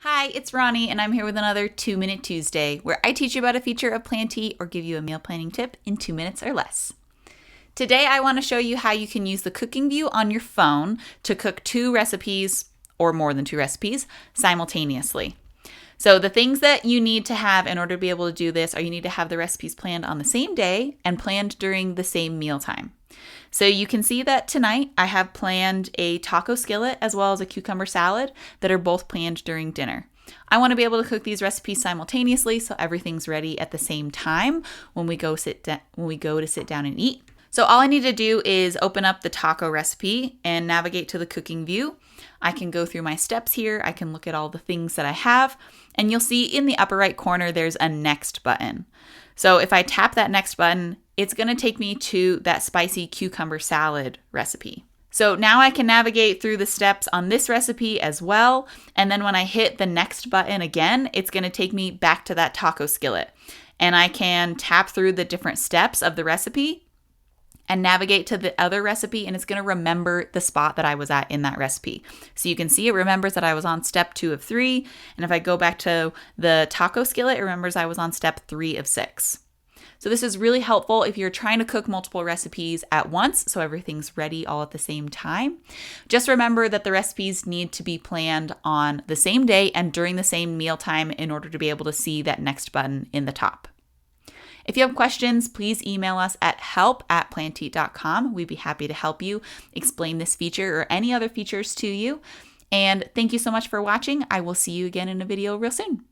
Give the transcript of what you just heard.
Hi, it's Ronnie, and I'm here with another 2-Minute Tuesday, where I teach you about a feature of Plantee or give you a meal planning tip in 2 minutes or less. Today, I want to show you how you can use the cooking view on your phone to cook 2 recipes, or more than 2 recipes, simultaneously. So the things that you need to have in order to be able to do this are you need to have the recipes planned on the same day and planned during the same mealtime. So you can see that tonight I have planned a taco skillet as well as a cucumber salad that are both planned during dinner. I want to be able to cook these recipes simultaneously so everything's ready at the same time when we go to sit down and eat. So all I need to do is open up the taco recipe and navigate to the cooking view. I can go through my steps here. I can look at all the things that I have, and you'll see in the upper right corner there's a next button. So if I tap that next button, it's going to take me to that spicy cucumber salad recipe. So now I can navigate through the steps on this recipe as well. And then when I hit the next button again, it's going to take me back to that taco skillet. And I can tap through the different steps of the recipe and navigate to the other recipe, and it's going to remember the spot that I was at in that recipe. So you can see it remembers that I was on step 2 of 3. And if I go back to the taco skillet, it remembers I was on step 3 of 6. So this is really helpful if you're trying to cook multiple recipes at once, so everything's ready all at the same time. Just remember that the recipes need to be planned on the same day and during the same mealtime in order to be able to see that next button in the top. If you have questions, please email us at help@plantee.com. We'd be happy to help you explain this feature or any other features to you. And thank you so much for watching. I will see you again in a video real soon.